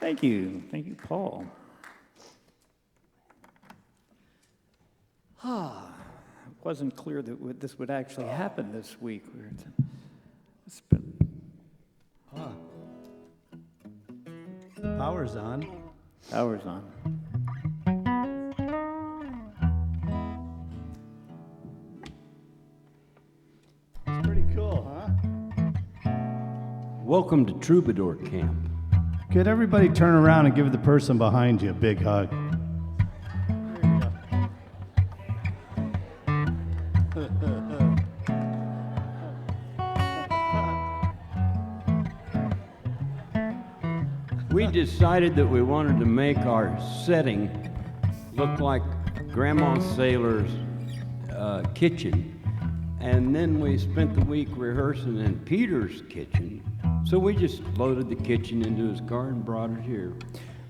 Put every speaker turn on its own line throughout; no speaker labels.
Thank you. Thank you, Paul. It wasn't clear that this would actually happen this week. It's been
Power's on.
hours on.
It's pretty cool, huh?
Welcome to Troubadour Camp.
Could everybody turn around and give the person behind you a big hug?
We decided that we wanted to make our setting look like Grandma Saylor's kitchen. And then we spent the week rehearsing in Peter's kitchen. So we just loaded the kitchen into his car and brought it here.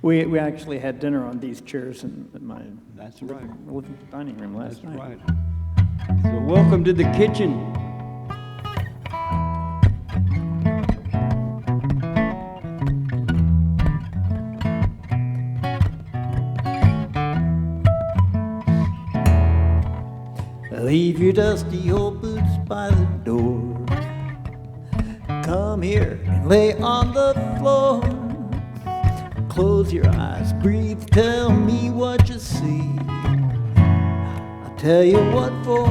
We actually had dinner on these chairs in my
That's right.
living dining room last
That's
night.
right. So welcome to the kitchen.
Leave your dusty old boots by the door. Come here and lay on the floor. Close your eyes, breathe, tell me what you see. I'll tell you what for.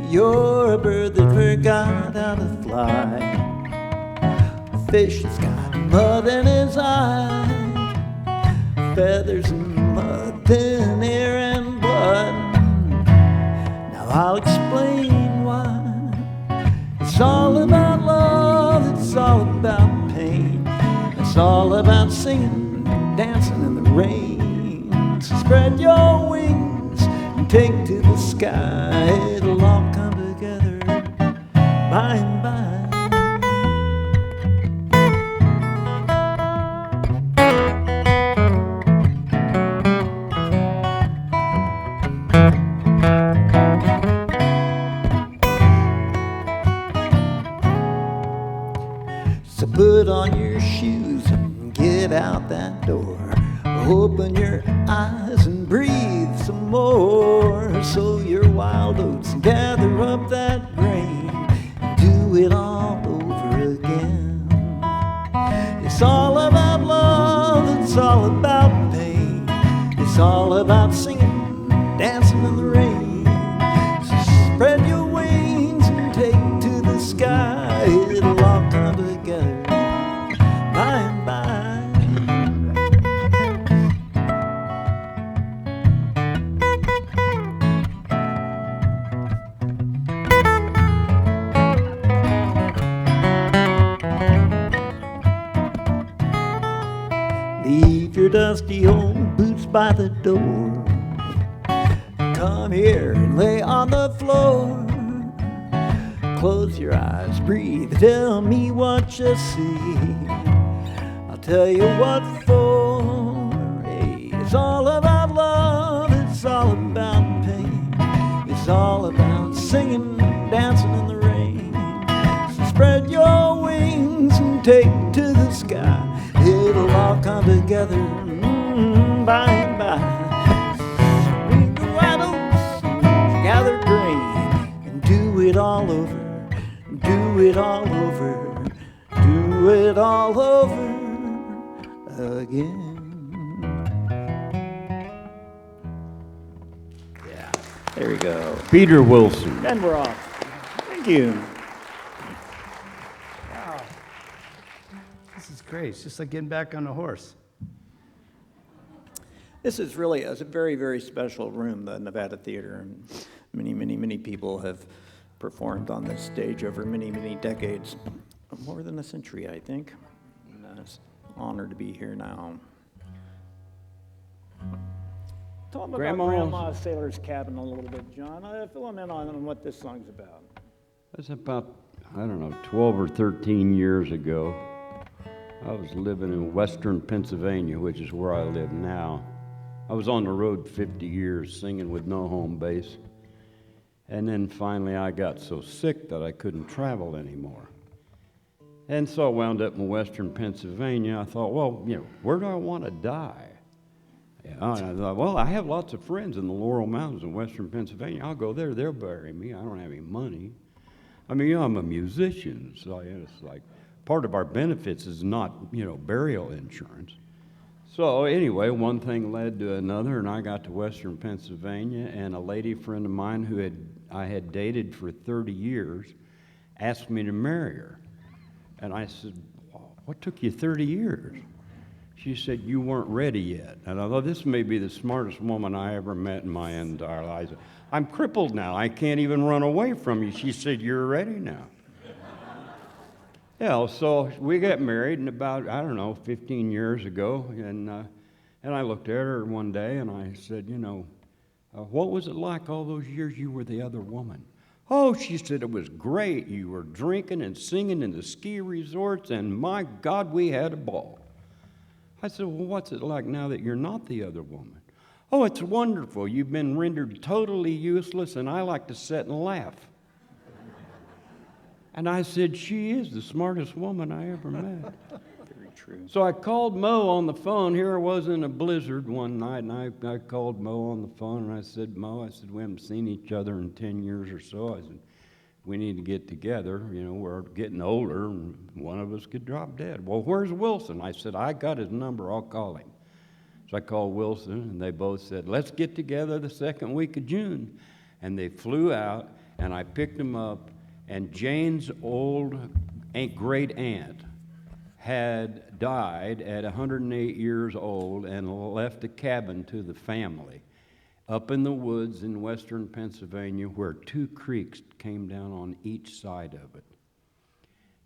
You're a bird that forgot how to fly. A fish that's got mud in his eye. Feathers and mud, thin air and blood. I'll explain why. It's all about love, it's all about pain. It's all about singing, dancing in the rain. So spread your wings and take to the sky. It'll all come together by and by. So put on your shoes and get out that door. Open your eyes and breathe some more. Sow your wild oats and gather up that grain. Do it all over again. It's all about love, it's all about pain. It's all about singing, dancing in the rain. So spread your wings and take to the sky. It'll all come together by and by. Leave your dusty old boots by the door. Come here and lay on the floor. Close your eyes, breathe, tell me what you see. I'll tell you what for. Hey, it's all about love, it's all about pain. It's all about singing, dancing in the rain. So spread your wings and take to the sky. It'll all come together by and by. Swing the white oats, gather grain, and do it all over. Do it all over, do it all over again. Yeah, there we go.
Peter Wilson.
And we're off. Thank you.
Wow. This is great. It's just like getting back on a horse.
This is really a very, very special room, the Nevada Theater. And many people have performed on this stage over many decades, more than a century, I think. And it's an honor to be here now. Tell them about Grandma Saylor's Cabin a little bit, John. Fill them in on what this song's about.
That's about, 12 or 13 years ago. I was living in western Pennsylvania, which is where I live now. I was on the road 50 years singing with no home base. And then finally I got so sick that I couldn't travel anymore. And so I wound up in western Pennsylvania. I thought, well, where do I want to die? And I thought, well, I have lots of friends in the Laurel Mountains in western Pennsylvania. I'll go there. They'll bury me. I don't have any money. I mean, I'm a musician, so it's like part of our benefits is not, burial insurance. So anyway, one thing led to another, and I got to western Pennsylvania, and a lady friend of mine who I had dated for 30 years asked me to marry her. And I said, what took you 30 years? She said, you weren't ready yet. And I thought, this may be the smartest woman I ever met in my entire life. I'm crippled now. I can't even run away from you. She said, you're ready now. So we got married in about, 15 years ago. And I looked at her one day and I said, what was it like all those years you were the other woman? Oh, she said, it was great. You were drinking and singing in the ski resorts, and my God, we had a ball. I said, well, what's it like now that you're not the other woman? Oh, it's wonderful. You've been rendered totally useless, and I like to sit and laugh. And I said, she is the smartest woman I ever met.
Very true.
So I called Moe on the phone. Here I was in a blizzard one night, and I called Moe on the phone, and I said, Moe, we haven't seen each other in 10 years or so. I said, we need to get together. We're getting older, and one of us could drop dead. Well, where's Wilson? I said, I got his number. I'll call him. So I called Wilson, and they both said, let's get together the second week of June. And they flew out, and I picked them up, and Jane's old great aunt had died at 108 years old and left a cabin to the family up in the woods in western Pennsylvania where 2 creeks came down on each side of it.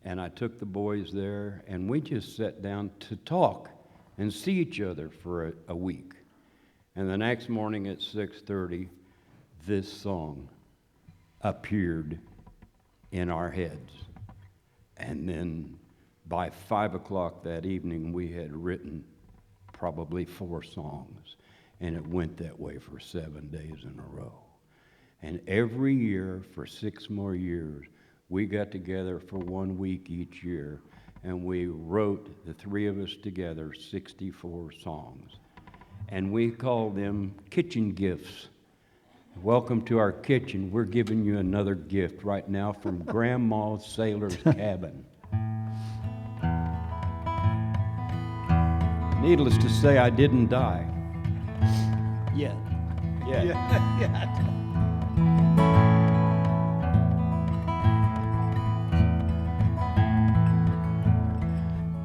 And I took the boys there, and we just sat down to talk and see each other for a week. And the next morning at 6:30, this song appeared in our heads. And then by 5 o'clock that evening, we had written probably 4 songs. And it went that way for 7 days in a row. And every year for 6 more years, we got together for 1 week each year, and we wrote, the 3 of us together, 64 songs. And we called them kitchen gifts. Welcome to our kitchen. We're giving you another gift right now from Grandma Saylor's cabin. Needless to say, I didn't die.
Yeah.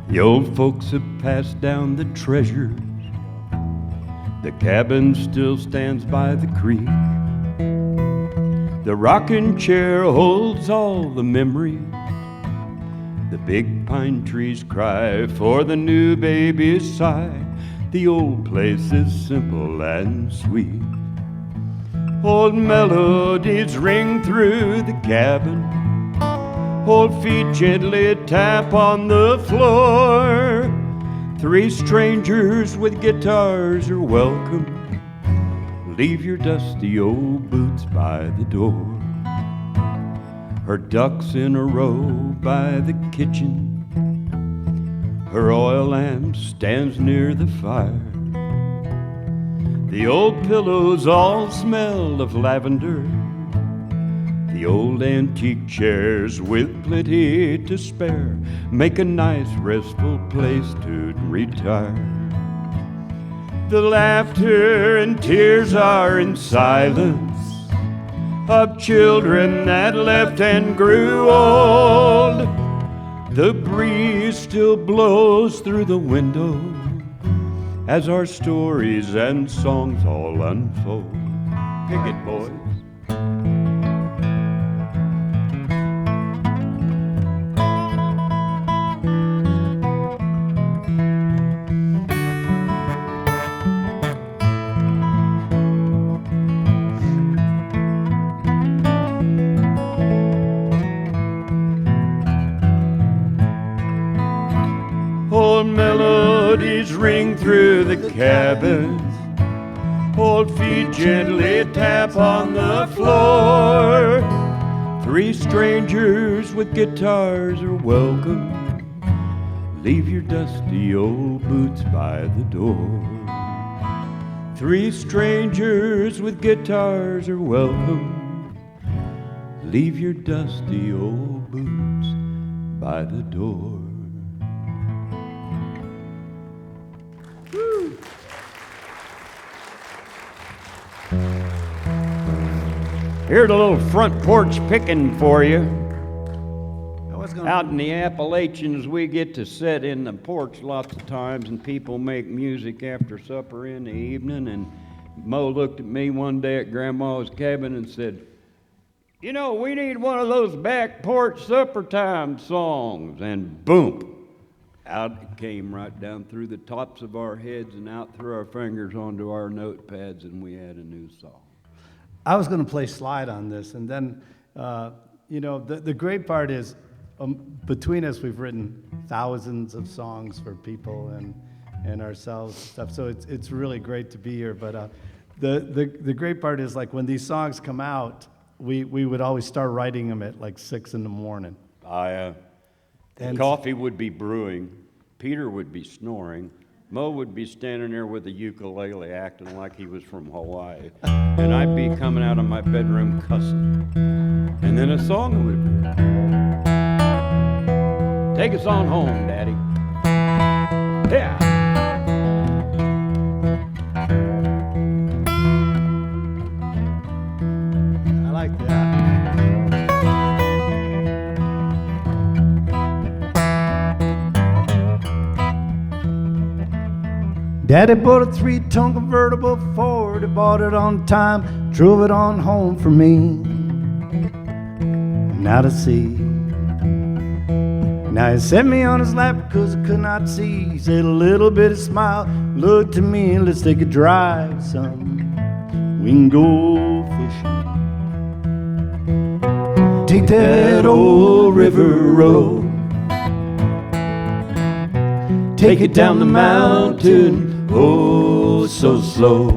The old folks have passed down the treasures. The cabin still stands by the creek. The rocking chair holds all the memories. The big pine trees cry for the new baby's sigh. The old place is simple and sweet. Old melodies ring through the cabin. Old feet gently tap on the floor. 3 strangers with guitars are welcome. Leave your dusty old boots by the door. Her ducks in a row by the kitchen. Her oil lamp stands near the fire. The old pillows all smell of lavender. The old antique chairs with plenty to spare make a nice restful place to retire. The laughter and tears are in silence of children that left and grew old. The breeze still blows through the window as our stories and songs all unfold. Pick it, boys. Old melodies ring through the cabin. Old feet gently tap on the floor. 3 strangers with guitars are welcome. leave your dusty old boots by the door. 3 strangers with guitars are welcome. Leave your dusty old boots by the door. Woo. Here's a little front porch picking for you. Out in the Appalachians, we get to sit in the porch lots of times, and people make music after supper in the evening. And Mo looked at me one day at Grandma's cabin and said, "You know, we need one of those back porch Suppertime songs." And boom, out it came right down through the tops of our heads and out through our fingers onto our notepads, and we had a new song.
I was going to play slide on this, and then, the great part is, between us, we've written thousands of songs for people and ourselves and stuff. So it's really great to be here. But the great part is, like, when these songs come out, we would always start writing them at like 6 in the morning.
The coffee would be brewing, Peter would be snoring, Mo would be standing there with a ukulele acting like he was from Hawaii, and I'd be coming out of my bedroom cussing. And then a song would appear. Take us on home, Daddy. Yeah.
I like that. Daddy bought a 3-ton convertible Ford. He bought it on time, drove it on home for me. Now to see. Now he set me on his lap 'cause I could not see. He said a little bit of smile, looked to me, let's take a drive, son. We can go fishing. Take that old river road. Take it down the mountain, oh, so slow.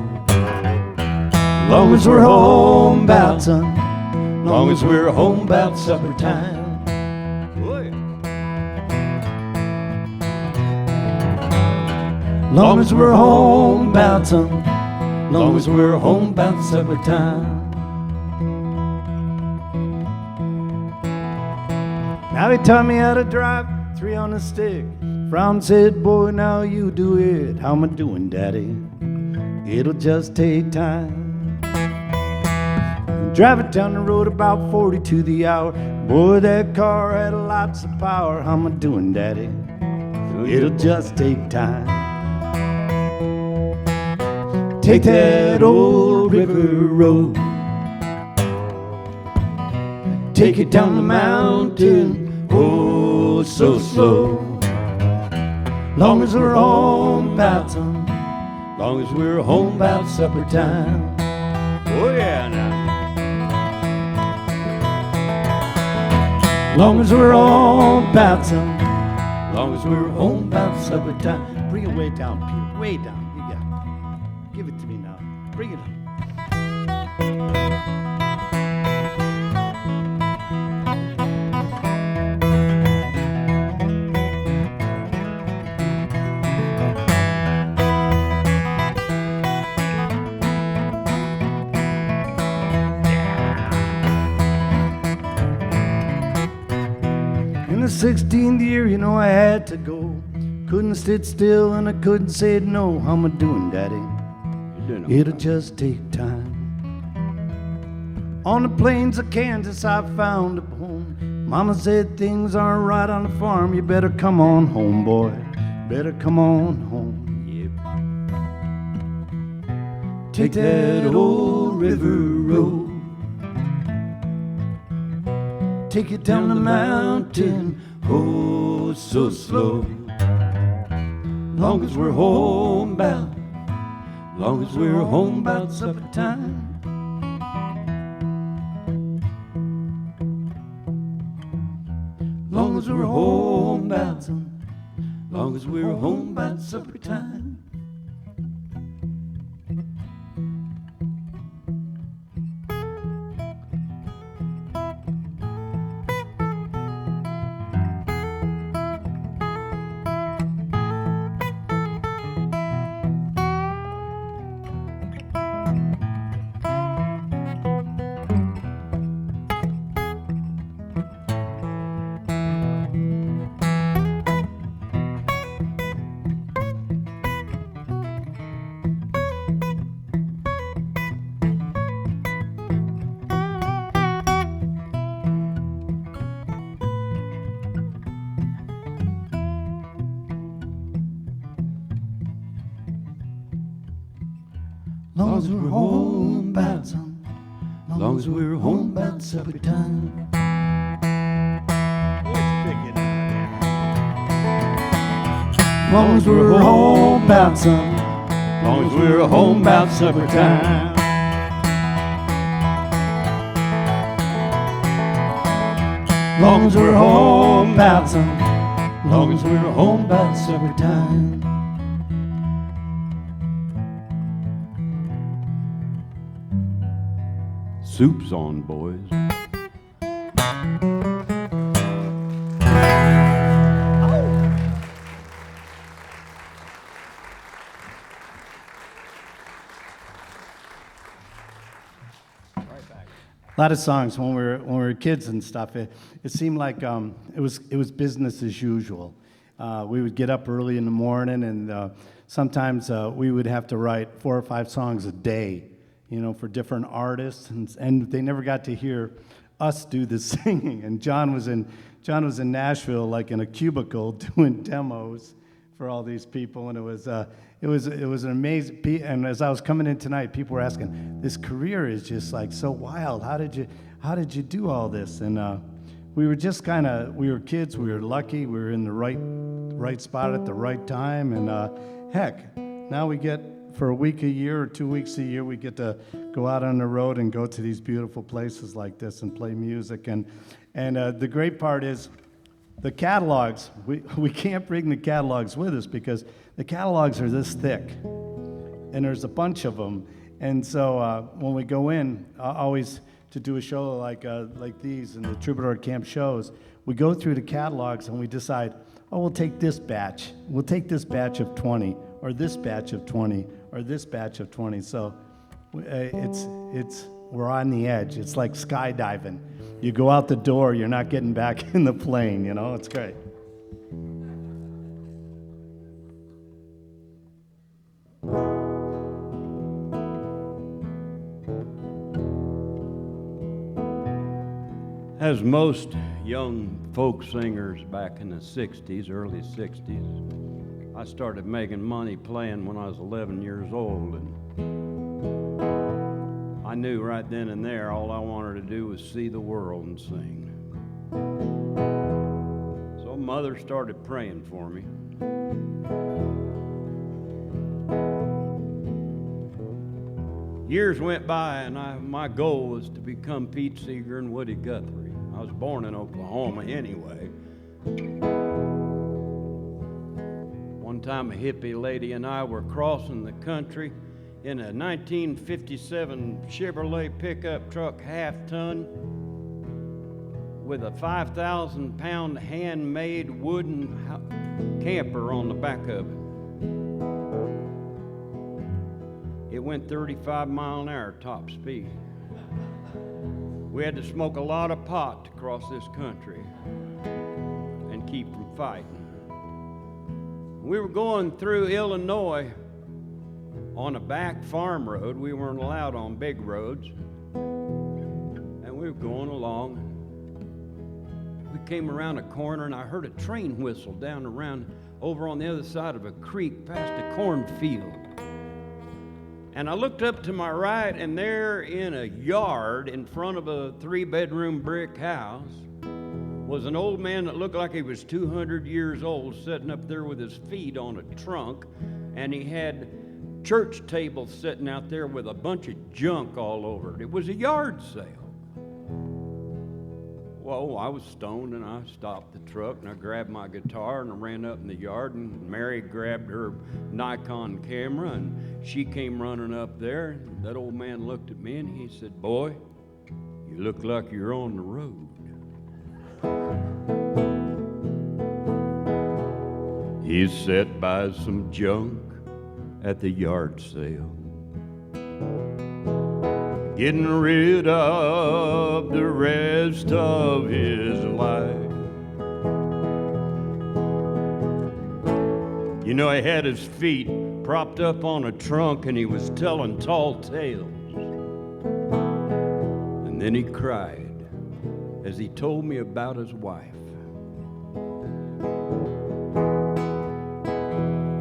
Long as we're home bout, son. Long as we're home bout supper time. Long as we're home bout, son. Long as we're home bout supper time. Now he taught me how to drive 3 on a stick. Frown said, boy, now you do it. How am I doing, Daddy? It'll just take time. Drive it down the road about 40 to the hour. Boy, that car had lots of power. How am I doing, Daddy? It'll just take time. Take that old river road. Take it down the mountain, oh, so slow. Long as we're home bout, son. Long as we're home bout supper time.
Oh yeah, now.
Long as we're home bout, son. Long as we're home bout supper time. Bring it way down, Peter. Way down. You got it. Give it to me now. Bring it up. In the 16th year, you know I had to go. Couldn't sit still and I couldn't say no. How am I doing, Daddy? It'll just take time. On the plains of Kansas, I found a home. Mama said things aren't right on the farm. You better come on home, boy. Better come on home. Yep. Take that old river road. Take it down the mountain, oh, so slow. Long as we're home bound. Long as we're home bout supper time. Long as we're home bout, long as we're home bout supper time. as we're home about some, long as we're home about supper time. Long as we're home about some, long as we're home about supper time. Long as we're home about some, long as we're home about supper time.
Soup's on, boys.
A lot of songs when we were kids and stuff. It seemed like it was business as usual. We would get up early in the morning, and sometimes we would have to write 4 or 5 songs a day, for different artists, and they never got to hear us do the singing. And John was in Nashville, like in a cubicle, doing demos for all these people, and it was an amazing. And as I was coming in tonight, people were asking, "This career is just like so wild. How did you do all this?" And we were just we were kids. We were lucky. We were in the right spot at the right time. And heck, now we get for a week a year or 2 weeks a year, we get to go out on the road and go to these beautiful places like this and play music. And the great part is, the catalogs, we can't bring the catalogs with us because the catalogs are this thick, and there's a bunch of them. And so when we go in, always to do a show like these and the Troubadour Camp shows, we go through the catalogs and we decide, we'll take this batch. We'll take this batch of 20, or this batch of 20, or this batch of 20. So we're on the edge. It's like skydiving. You go out the door, you're not getting back in the plane, It's great.
As most young folk singers back in the 60s, early 60s, I started making money playing when I was 11 years old, and I knew right then and there all I wanted to do was see the world and sing. So Mother started praying for me. Years went by, and my goal was to become Pete Seeger and Woody Guthrie. I was born in Oklahoma anyway. One time a hippie lady and I were crossing the country in a 1957 Chevrolet pickup truck, half-ton, with a 5,000-pound handmade wooden camper on the back of it. It went 35 miles an hour top speed. We had to smoke a lot of pot to cross this country and keep from fighting. We were going through Illinois on a back farm road. We weren't allowed on big roads. And we were going along. We came around a corner, and I heard a train whistle down around over on the other side of a creek past a cornfield. And I looked up to my right, and there in a yard in front of a 3-bedroom brick house was an old man that looked like he was 200 years old, sitting up there with his feet on a trunk, and he had church tables sitting out there with a bunch of junk all over it. It was a yard sale. Well, I was stoned, and I stopped the truck, and I grabbed my guitar, and I ran up in the yard, and Mary grabbed her Nikon camera, and she came running up there. And that old man looked at me, and he said, "Boy, you look like you're on the road." He sat by some junk at the yard sale, getting rid of the rest of his life. He had his feet propped up on a trunk, and he was telling tall tales. And then he cried as he told me about his wife.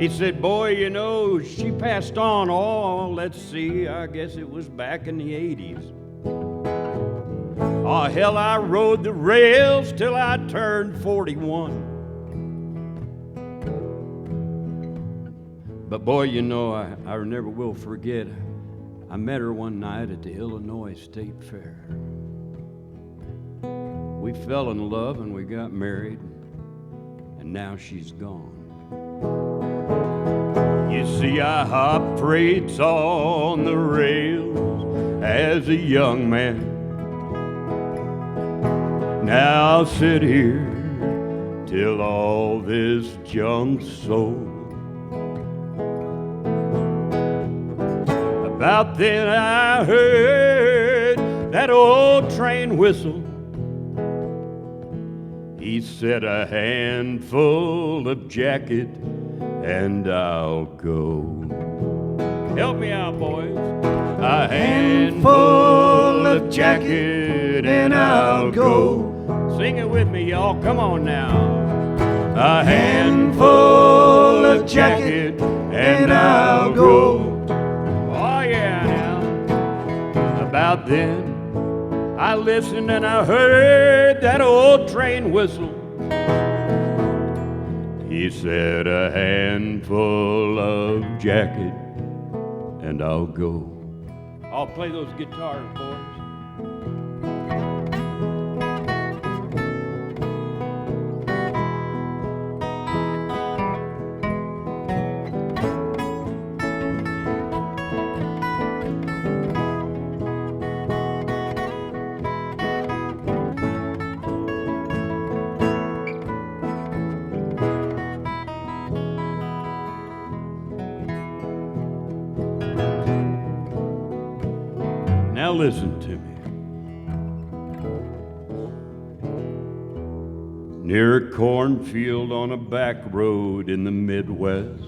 He said, boy, you know, she passed on, let's see, I guess it was back in the 80s. Oh, hell, I rode the rails till I turned 41. But boy, you know, I never will forget, I met her one night at the Illinois State Fair. We fell in love and we got married, and now she's gone. You see, I hopped freights on the rails as a young man. Now I'll sit here till all this junk's sold. About then I heard that old train whistle. He said, a handful of jacket and I'll go. Help me out, boys. A handful of jacket and I'll go. Sing it with me, y'all. Come on now. A handful of jacket and I'll go. Oh, yeah, now. About then, I listened and I heard that old train whistle. He said, a handful of jacket and I'll go. I'll play those guitars, boys. Now listen to me. Near a cornfield on a back road in the Midwest,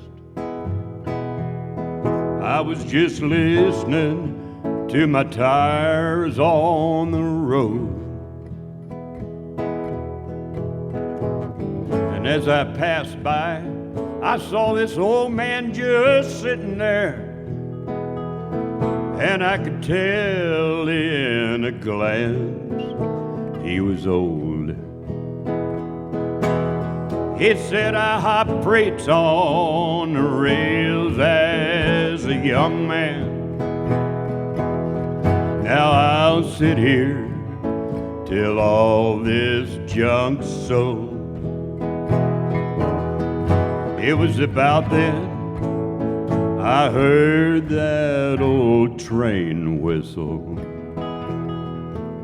I was just listening to my tires on the road. And as I passed by, I saw this old man just sitting there. And I could tell in a glance he was old. He said, I hopped freights on the rails as a young man. Now I'll sit here till all this junk's sold. It was about then I heard that old train whistle.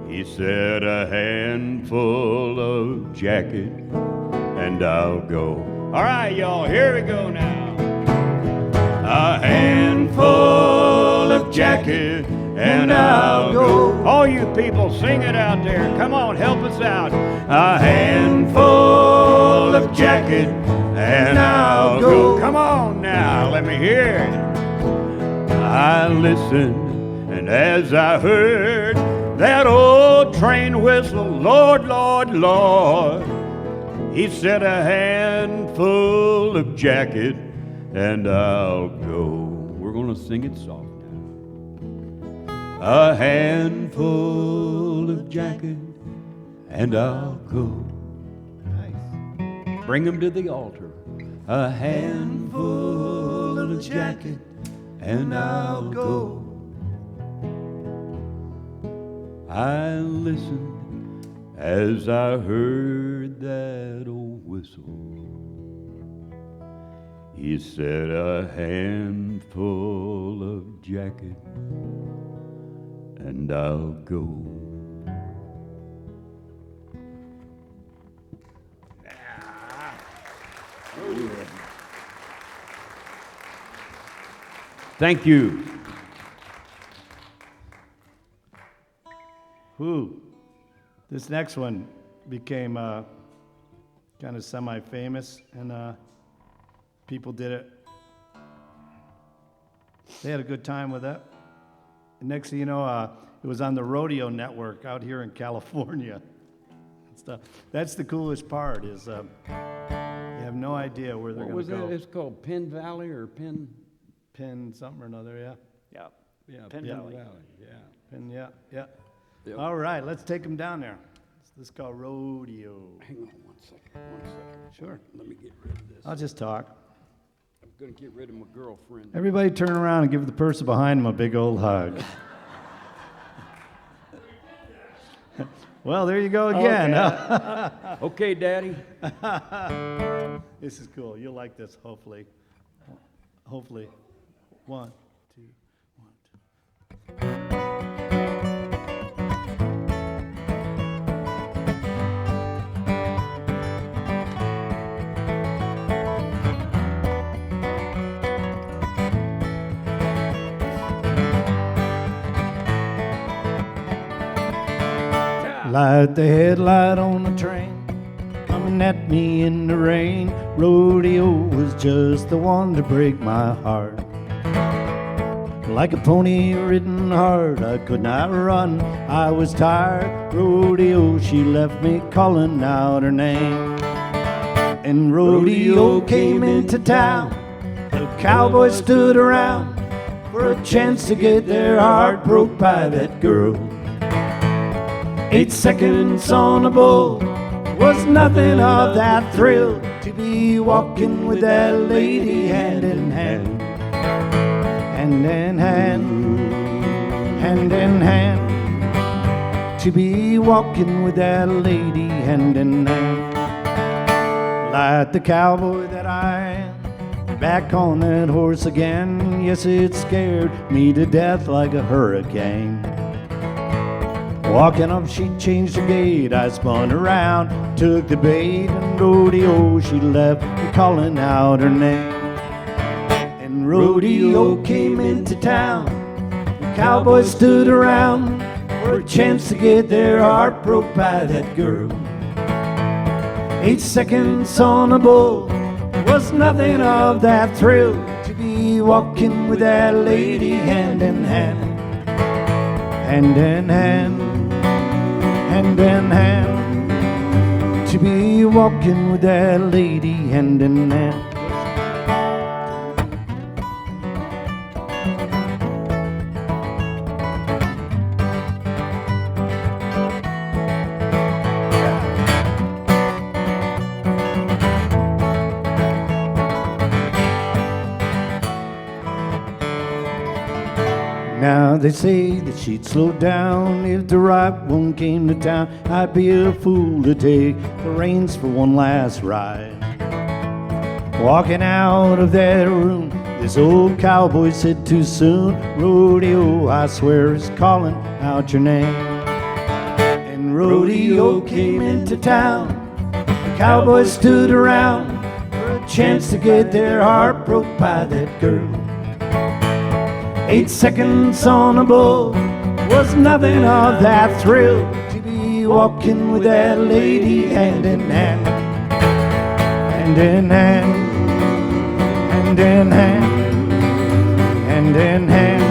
He said, a handful of jacket and I'll go. All right, y'all, here we go now. A handful of jacket and I'll go. All you people, sing it out there. Come on, help us out. A handful of jacket and I'll go. Come on now, let me hear it. I listened, and as I heard that old train whistle, Lord, Lord, Lord, he said, a handful of jacket and I'll go. We're going to sing it soft now. A handful of jacket and I'll go. Bring him to the altar. A handful of jacket and I'll go. I listened as I heard that old whistle. He said, a handful of jacket and I'll go. Thank you.
Whew. This next one became kind of semi-famous, and people did it. They had a good time with that. And next thing you know, it was on the Rodeo network out here in California. Stuff. That's the coolest part is, yeah, have no idea where they're
What
going
was
to go.
that? It's called Penn Valley or Penn?
Penn something or another, yeah.
Yeah.
Yeah,
Penn Valley.
Yeah.
Penn, yeah, yeah.
Yep.
All right, let's take them down there. This is called Rodeo.
Hang on 1 second.
Sure.
Let me get rid of this.
I'll just talk.
I'm gonna get rid of my girlfriend.
Everybody turn around and give the person behind them a big old hug. Well, there you go again.
Okay, Daddy.
This is cool. You'll like this, hopefully. Hopefully. 1, 2, 1, 2. Light the headlight on the train, coming at me in the rain. Rodeo was just the one to break my heart. Like a pony-ridden heart, I could not run, I was tired. Rodeo, she left me calling out her name. And rodeo came into town, the cowboys stood around for a chance to get their heart broke by that girl. 8 seconds on a bull was nothing of that thrill, to be walking with that lady hand in hand. Hand in hand, hand in hand, to be walking with that lady hand in hand. Like the cowboy that I am, back on that horse again. Yes, it scared me to death like a hurricane. Walking up, she changed her gait. I spun around, took the bait, and rodeo, she left me calling out her name. And rodeo came into town, the cowboys stood around for a chance to get their heart broke by that girl. 8 seconds on a bull was nothing of that thrill, to be walking with that lady hand in hand. Hand in hand, hand in hand, to be walking with that lady hand in hand. Now they say that she'd slow down if the right one came to town. I'd be a fool to take the reins for one last ride. Walking out of that room, this old cowboy said too soon, rodeo, I swear, is calling out your name. And rodeo came into town, the cowboys stood around for a chance to get their heart broke by that girl. 8 seconds on a bull was nothing of that thrill, to be walking with that lady hand in hand. Hand in hand, hand in hand, hand in hand,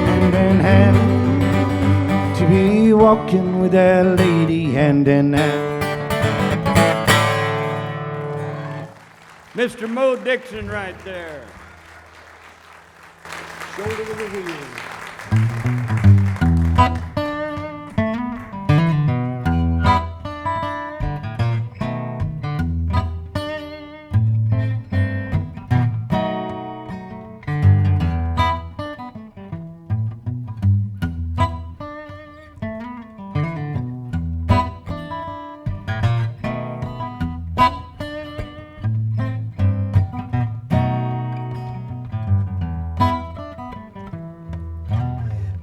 hand in hand, to be walking with that lady hand in hand.
Mr. Moe Dixon right there. Shoulder to the wheel.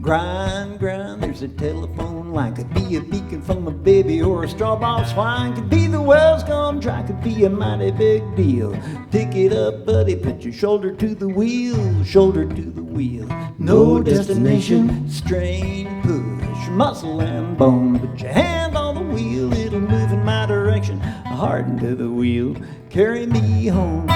Grind, grind, there's a telephone line. Could be a beacon from a baby or a straw ball swine. Could be the well's gone dry, could be a mighty big deal. Pick it up, buddy, put your shoulder to the wheel, shoulder to the wheel. No destination, strain, push, muscle and bone. Put your hand on the wheel, it'll move in my direction. Harden to the wheel, carry me home.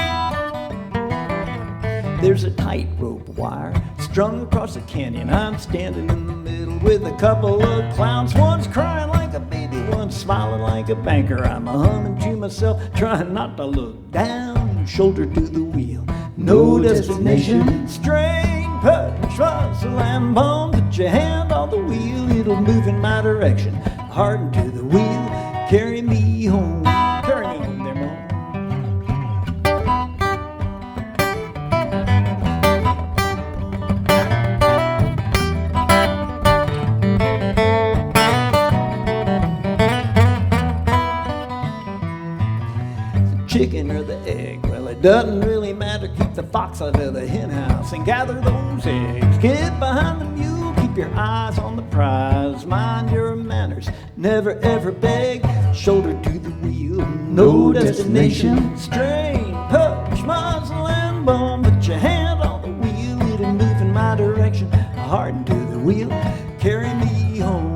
There's a tightrope wire strung across a canyon. I'm standing in the middle with a couple of clowns. One's crying like a baby, one smiling like a banker. I'm humming to myself, trying not to look down. Shoulder to the wheel, no destination. Strain, push, muscle, and bone. Put your hand on the wheel, it'll move in my direction. Harden to the wheel, carry me home. Carry me home there, Mom. Chicken or the egg? Well, it doesn't really matter. Keep the fox out of the hen house and gather those eggs. Get behind the mule, keep your eyes on the prize. Mind your manners, never ever beg. Shoulder to the wheel, no destination. Strain, push, muzzle, and bone. Put your hand on the wheel, it'll move in my direction. Harden to the wheel, carry me home.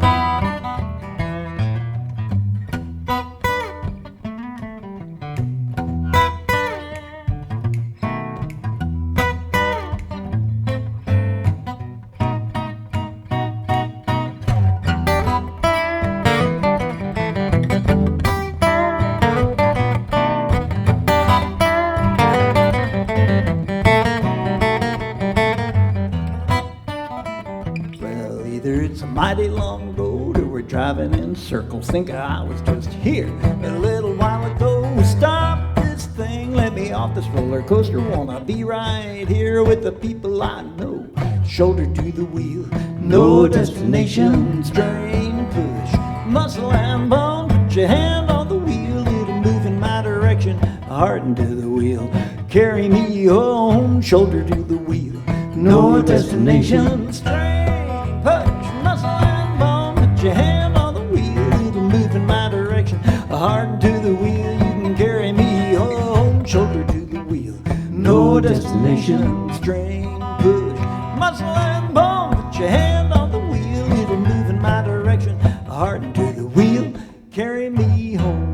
It's a mighty long road, or we're driving in circles. Think I was just here a little while ago. Stop this thing, let me off this roller coaster. Wanna be right here with the people I know. Shoulder to the wheel, no destination. Strain, push, muscle and bone. Put your hand on the wheel, it'll move in my direction. Harden to the wheel, carry me home. Shoulder to the wheel, no destination. Strain, push, muscle and bone. Put your hand on the wheel, it'll move in my direction. Hard to the wheel, you can carry me home. Shoulder to the wheel, no destination. Strain, push, muscle and bone. Put your hand on the wheel, it'll move in my direction. Hard to the wheel, carry me home.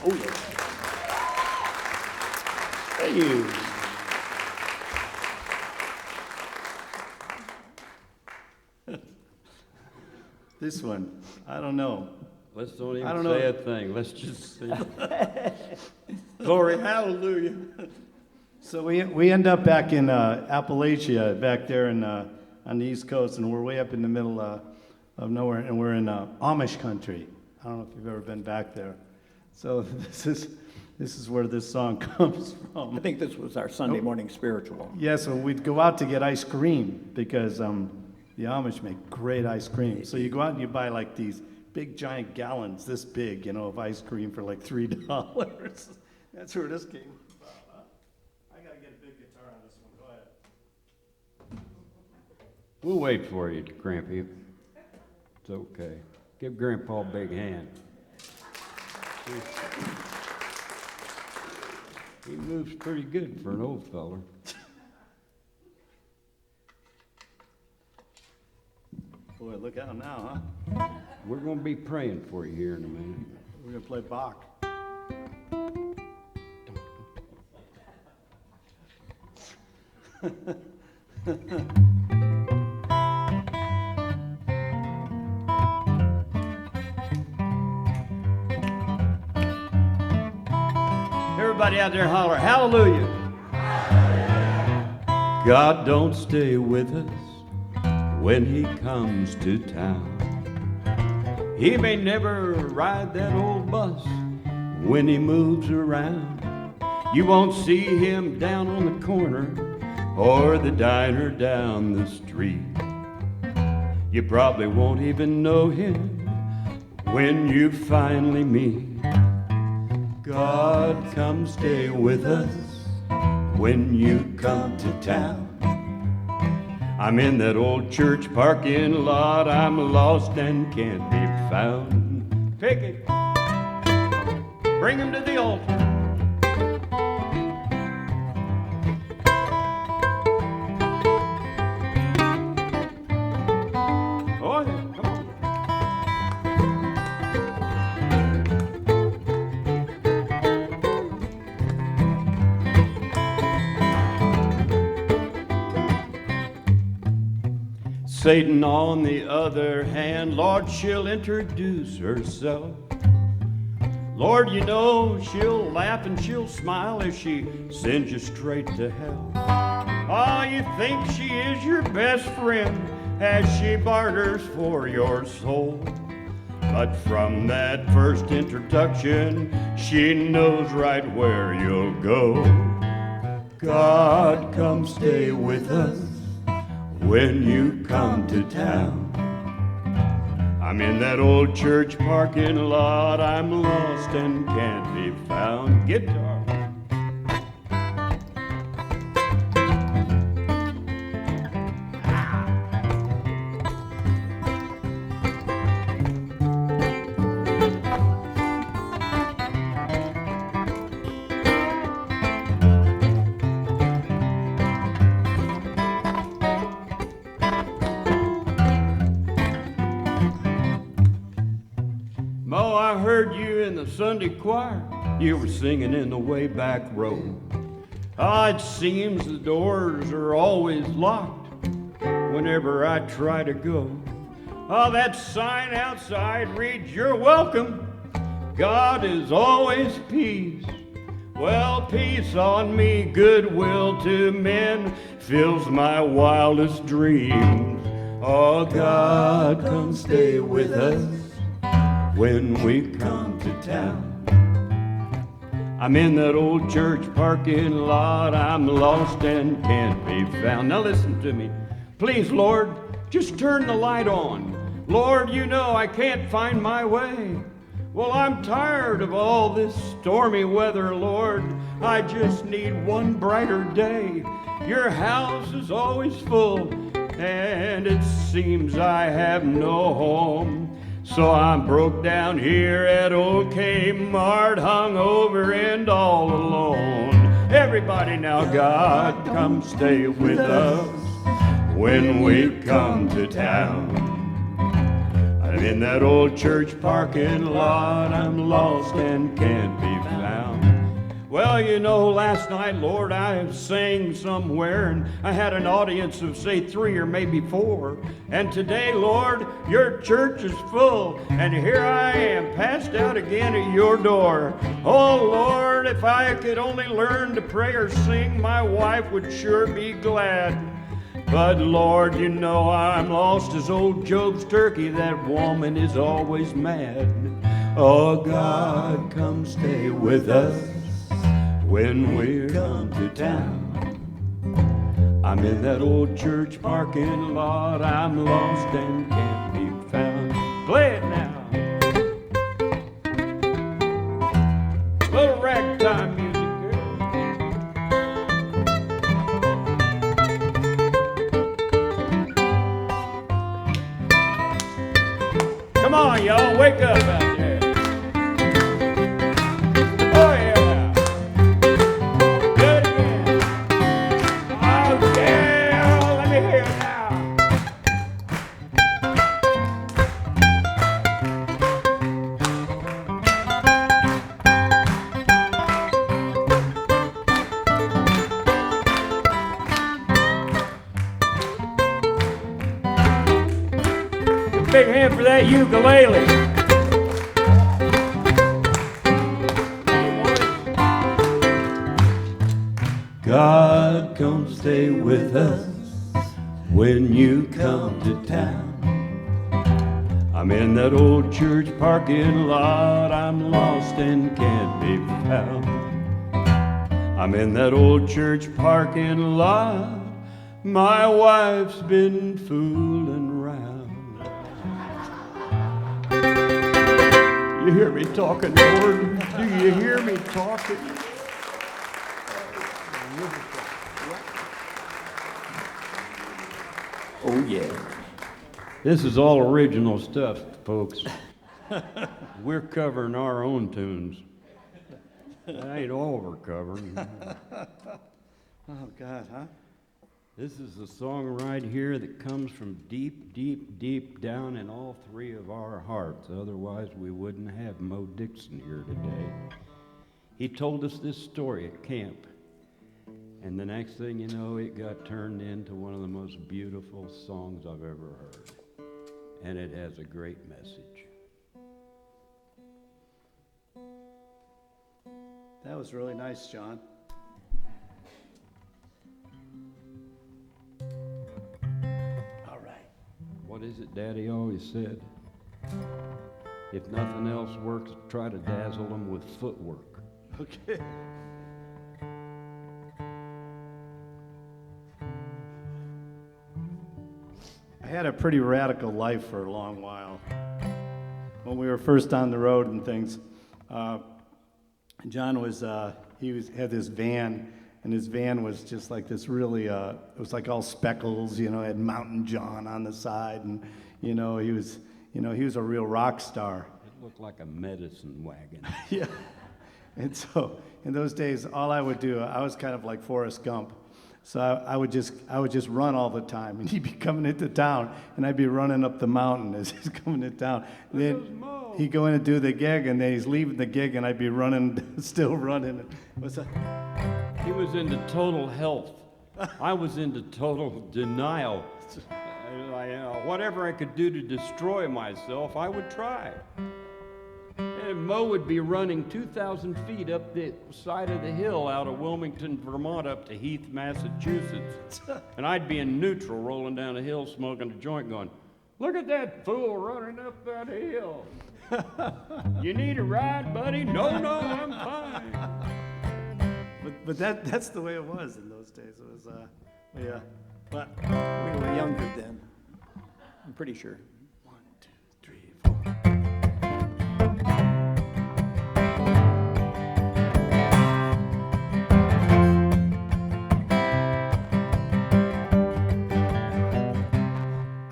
Oh yeah. Thank you.
This one, I don't know.
Let's don't even
I don't
say
know.
a thing. Let's just sing.
Glory, hallelujah. So we end up back in Appalachia, back there in on the East Coast, and we're way up in the middle of nowhere, and we're in Amish country. I don't know if you've ever been back there. So this is where this song comes from.
I think this was our Sunday morning spiritual.
Yeah, so we'd go out to get ice cream because the Amish make great ice cream. So you go out and you buy like these big giant gallons this big, of ice cream for like $3. That's where this came from. I gotta get a big guitar on this one. Go ahead.
We'll wait for you, Grampy. It's okay. Give Grandpa a big hand. He moves pretty good for an old feller.
Boy, look out now, huh?
We're going to be praying for you here in a minute.
We're gonna play Bach.
Everybody out there holler, hallelujah. God don't stay with us when he comes to town. He may never ride that old bus when he moves around. You won't see him down on the corner or the diner down the street. You probably won't even know him when you finally meet. God, come stay with us when you come to town. I'm in that old church parking lot. I'm lost and can't be found. Pick it. Bring him to the altar. Oh, yeah, come on. Satan, on the other hand, Lord, she'll introduce herself. Lord, you know she'll laugh and she'll smile if she sends you straight to hell. Oh, you think she is your best friend as she barters for your soul. But from that first introduction, she knows right where you'll go. God, come stay with us when you come to town. I'm in that old church parking lot, I'm lost and can't be found. Guitar. Mo, I heard you in the Sunday choir. You were singing in the way back row. Ah, it seems the doors are always locked whenever I try to go. Oh, that sign outside reads, "You're welcome. God is always peace." Well, peace on me, goodwill to men fills my wildest dreams. Oh, God, come stay with us when we come to town. I'm in that old church parking lot, I'm lost and can't be found. Now listen to me. Please, Lord, just turn the light on. Lord, you know I can't find my way. Well, I'm tired of all this stormy weather, Lord. I just need one brighter day. Your house is always full, and it seems I have no home. So I'm broke down here at old Kmart, hung over and all alone. Everybody now, God, come stay with us when we come to town. I'm in that old church parking lot, I'm lost and can't be found. Well, you know, last night, Lord, I sang somewhere, and I had an audience of, say, 3 or maybe 4. And today, Lord, your church is full, and here I am, passed out again at your door. Oh, Lord, if I could only learn to pray or sing, my wife would sure be glad. But, Lord, you know I'm lost as old Job's turkey. That woman is always mad. Oh, God, come stay with us when we come to town. I'm in that old church parking lot, I'm lost and can't be found. Play it now. Little ragtime music, girl. Come on, y'all, wake up out there. Big hand for that ukulele. God, come stay with us when you come to town. I'm in that old church parking lot, I'm lost and can't be found. I'm in that old church parking lot, my wife's been fooling around. You hear me talking, Lord? Do you hear me talking?
Oh, yeah.
This is all original stuff, folks. We're covering our own tunes. That ain't all we're covering.
Oh, God, huh?
This is a song right here that comes from deep, deep, deep down in all 3 of our hearts. Otherwise, we wouldn't have Moe Dixon here today. He told us this story at camp. And the next thing you know, it got turned into one of the most beautiful songs I've ever heard. And it has a great message.
That was really nice, John. All right.
What is it Daddy always said? If nothing else works, try to dazzle them with footwork.
Okay. I had a pretty radical life for a long while. When we were first on the road and things, John was had this van, and his van was just like this really it was like all speckles, you know, had Mountain John on the side, and he was a real rock star.
It looked like a medicine wagon.
Yeah. And so in those days, all I would do, I was kind of like Forrest Gump. So I would just run all the time, and he'd be coming into town, and I'd be running up the mountain as he's coming into town. And then he'd go in and do the gig, and then he's leaving the gig, and I'd be running, still running. What's that?
He was into total health. I was into total denial. Whatever I could do to destroy myself, I would try. And Moe would be running 2,000 feet up the side of the hill out of Wilmington, Vermont, up to Heath, Massachusetts. And I'd be in neutral rolling down a hill smoking a joint going, "Look at that fool running up that hill. You need a ride, buddy?" No, I'm fine.
But that's the way it was in those days. It was, yeah. But
We were younger then, I'm pretty sure.
1, 2, 3, 4.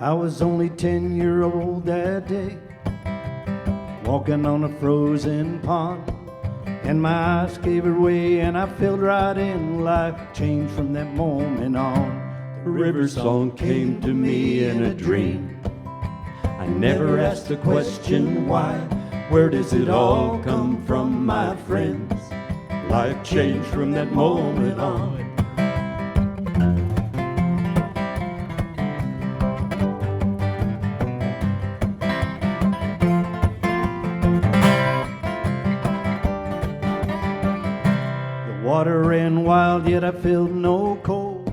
I was only 10-year-old that day, walking on a frozen pond, and my eyes gave her way, and I fell right in. Life changed from that moment on.
The river song came to me in a dream. I never asked the question why. Where does it all come from, my friends? Life changed from that moment on.
The water ran wild, yet I felt no cold.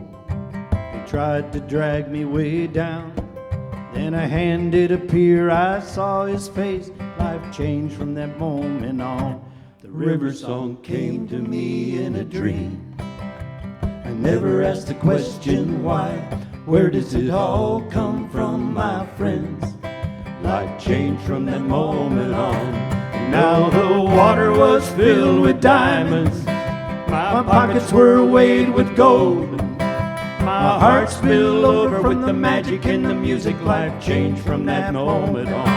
They tried to drag me way down. Then a hand did appear, I saw his face. Life changed from that moment on. The river song came to me in a dream. I never asked the question why. Where does it all come from, my friends? Life changed from that moment on. And now the water was filled with diamonds. My pockets were weighed with gold. My heart spilled over with the magic and the music. Life changed from that moment on.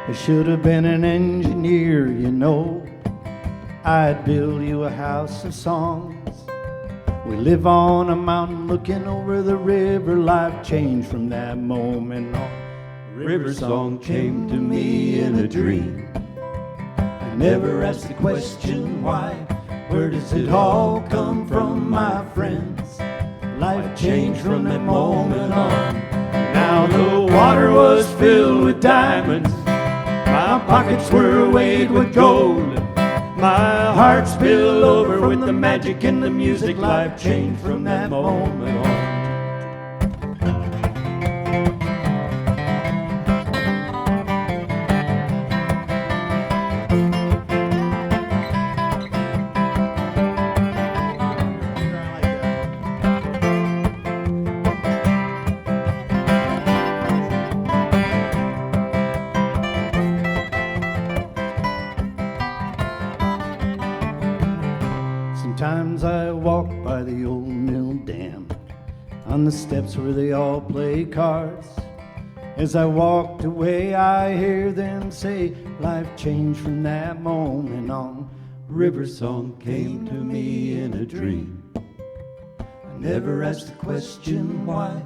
I should have been an engineer, you know. I'd build you a house of songs. We live on a mountain looking over the river. Life changed from that moment on.
River song came to me in a dream.
I never asked the question why. Where does it all come from, my friends? Life changed from that moment on. Now the water was filled with diamonds. My pockets were weighed with gold. My heart spilled over with the magic and the music. Life changed from that moment on. Sometimes I walk by the old mill dam, on the steps where they all play cards. As I walked away, I hear them say, life changed from that moment on.
River song came to me in a dream.
I Never ask the question why.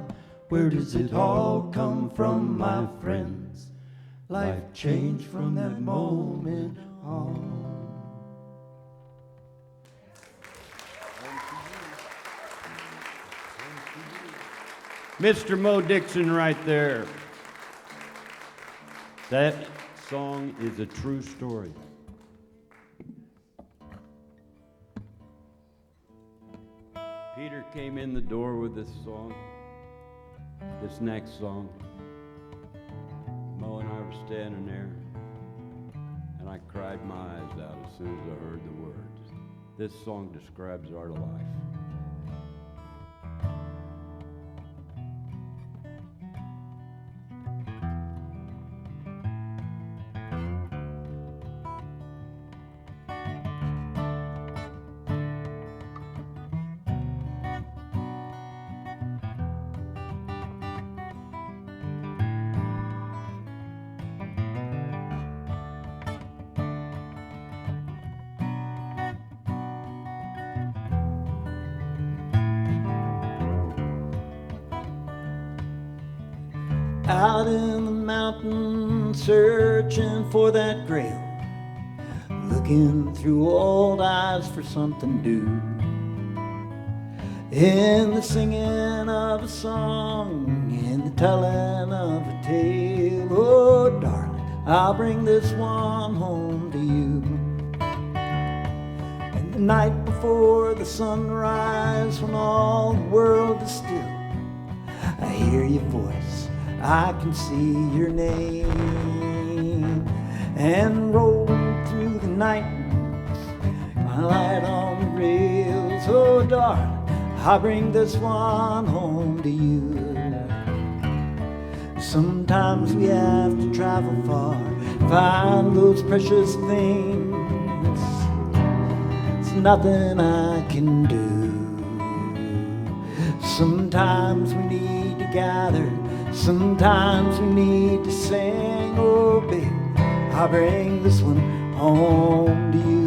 Where does it all come from, my friends? Life changed from that moment on.
Mr. Moe Dixon right there. That song is a true story. Peter came in the door with this song, this next song. Moe and I were standing there, and I cried my eyes out as soon as I heard the words. This song describes our life.
Out in the mountains, searching for that grail, looking through old eyes for something new. In the singing of a song, in the telling of a tale, oh darling, I'll bring this one home to you. And the night before the sunrise, when all the world is still, I hear your voice, I can see your name. And rolling through the night, my light on the rails, oh darling, I'll bring this one home to you. Sometimes we have to travel far, find those precious things. It's nothing I can do. Sometimes we need to gather, sometimes we need to sing. Oh babe, I'll bring this one home to you.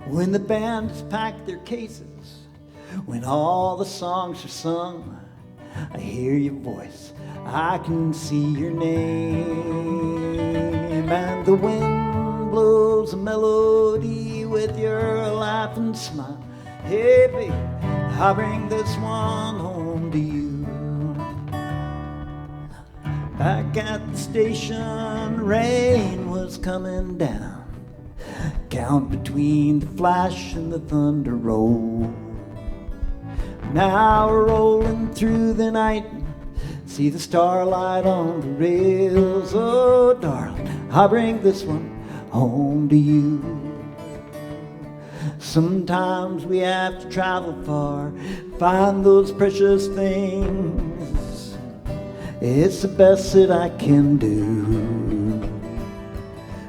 When the bands pack their cases, when all the songs are sung, I hear your voice, I can see your name. And the wind blows a melody with your laugh and smile. Hey baby, I'll bring this one home to you. Back at the station, rain was coming down. Count between the flash and the thunder roll. Now we're rolling through the night, see the starlight on the rails. Oh darling, I'll bring this one home to you. Sometimes we have to travel far, find those precious things. It's the best that I can do.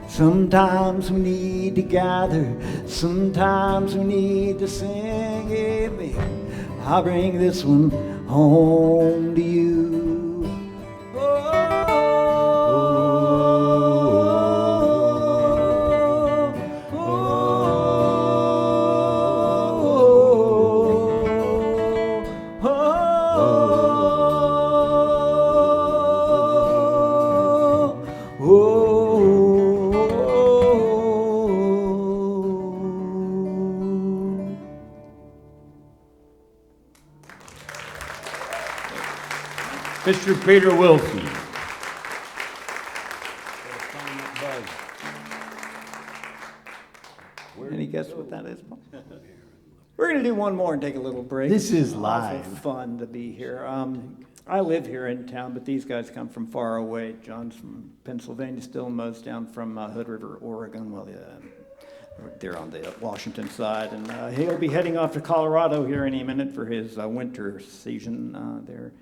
Sometimes we need to gather, sometimes we need to sing. Hey baby, I'll bring this one home to you.
Mr. Peter Wilson.
Any guess what that is? We're going to do one more and take a little break.
This is
It's
live.
awful fun to be here. I live here in town, but these guys come from far away. John's from Pennsylvania still, Mo's down from Hood River, Oregon. Well, they're on the Washington side, and he'll be heading off to Colorado here any minute for his winter season there.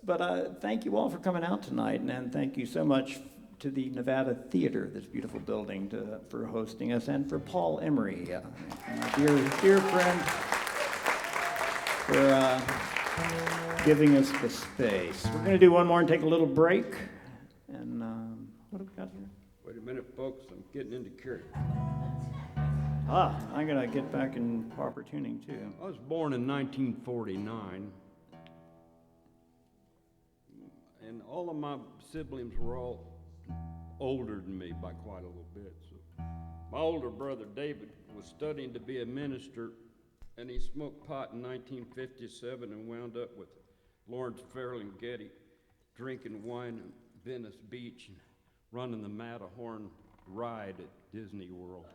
But thank you all for coming out tonight, and thank you so much to the Nevada Theater, this beautiful building, for hosting us, and for Paul Emery, my dear friend, for giving us the space. We're going to do one more and take a little break. And what have we got here?
Wait a minute, folks. I'm getting into character.
I'm going to get back in proper tuning, too.
I was born in 1949, and all of my siblings were all older than me by quite a little bit. So my older brother, David, was studying to be a minister, and he smoked pot in 1957 and wound up with Lawrence Ferlinghetti, drinking wine in Venice Beach and running the Matterhorn ride at Disney World.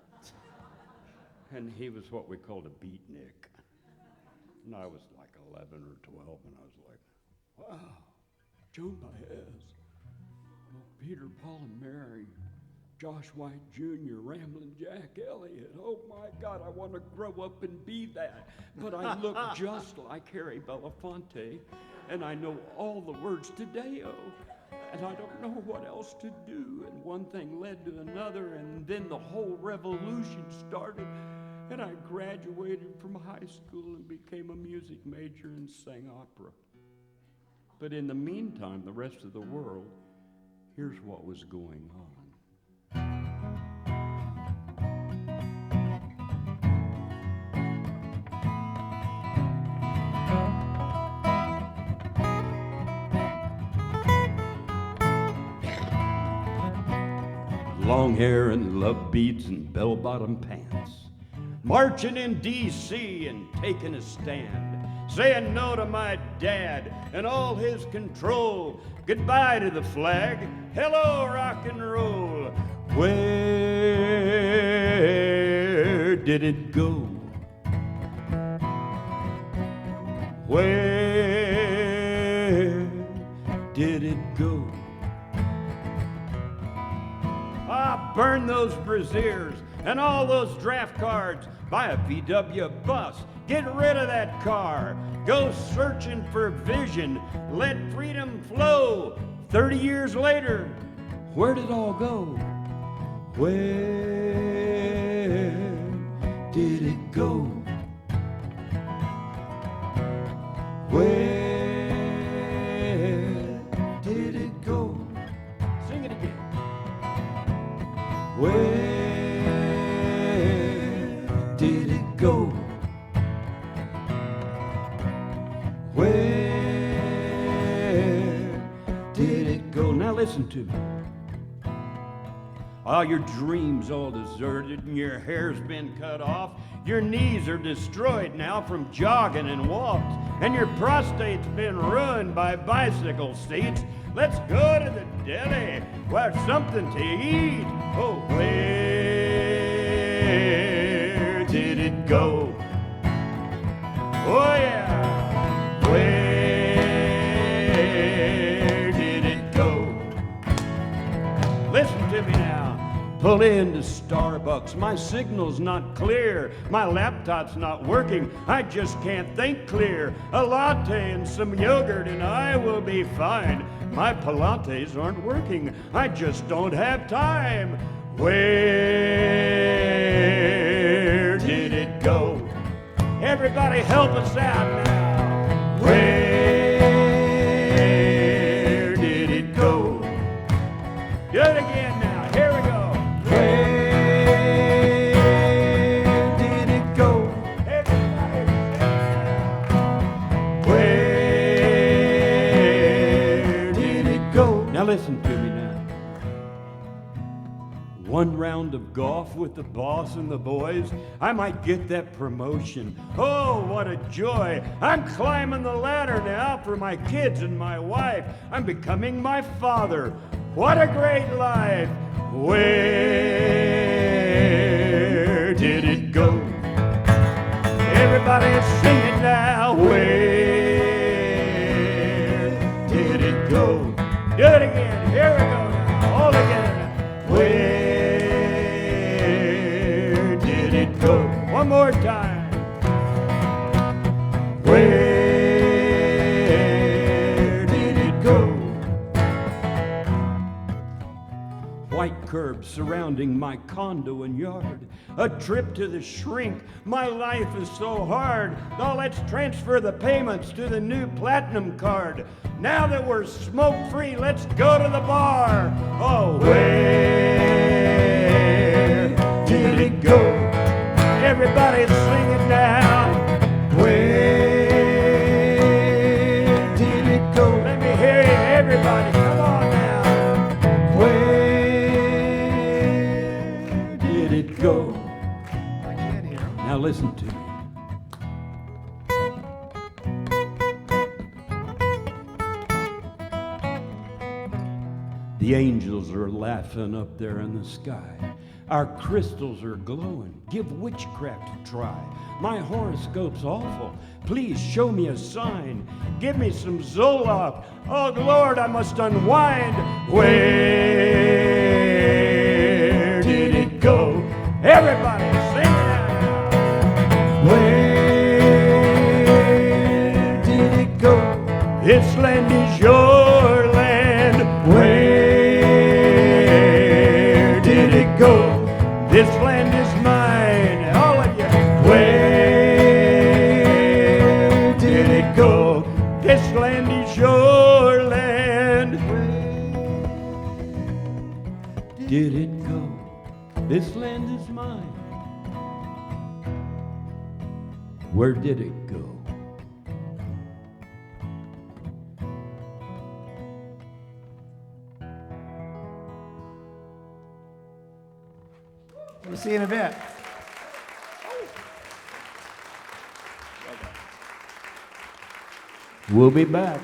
And he was what we called a beatnik. And I was like 11 or 12, and I was like, wow, Joan Baez, Peter, Paul, and Mary, Josh White Jr., Ramblin' Jack Elliott. Oh my God, I want to grow up and be that. But I look just like Harry Belafonte, and I know all the words to Deo. And I don't know what else to do. And one thing led to another, and then the whole revolution started. And I graduated from high school and became a music major and sang opera. But in the meantime, the rest of the world, here's what was going on. Long hair and love beads and bell-bottom pants, marching in D.C. and taking a stand, saying no to my dad and all his control, goodbye to the flag, hello rock and roll. Where did it go? Where did it go? Burn those brassieres and all those draft cards. Buy a VW bus. Get rid of that car. Go searching for vision. Let freedom flow. 30 years later, where'd it all go? Where did it go? Where did it go? Sing it again. Where did it go? Where did it go? Now listen to me. All your dreams all deserted and your hair's been cut off. Your knees are destroyed now from jogging and walks, and your prostate's been ruined by bicycle seats. Let's go to the deli, where something to eat. Oh, where did it go? Oh yeah, where did it go? Listen to me now. Pull into Starbucks. My signal's not clear. My laptop's not working. I just can't think clear. A latte and some yogurt and I will be fine. My Pilates aren't working. I just don't have time. Where did it go? Everybody help us out now. Where did it go? Do it again now. Here we go. Where did it go? Everybody where did it go? Now listen to me now. One round of golf with the boss and the boys, I might get that promotion. Oh, what a joy. I'm climbing the ladder now for my kids and my wife. I'm becoming my father. What a great life. Where did it go? Everybody sing it now. Where did it go? Do it again. Here we go now. All together. Where did it go? One more time. Where did curbs surrounding my condo and yard. A trip to the shrink, my life is so hard. Now let's transfer the payments to the new platinum card. Now that we're smoke-free, let's go to the bar. Oh, where did it go? Everybody sing it now. Where did it go? Let me hear you, everybody. Come on now. Where did it go?
I can't hear him.
Now listen to me. The angels are laughing up there in the sky. Our crystals are glowing. Give witchcraft a try. My horoscope's awful. Please show me a sign. Give me some Zoloft. Oh, Lord, I must unwind. Where did it go? Everybody sing it out. Where did it go? This land is your land. Where did it go? This land is mine, all of you. Where did it go? This land is your land. Where did it go? This land is mine. Where did it go?
We'll see you in a bit.
We'll be back.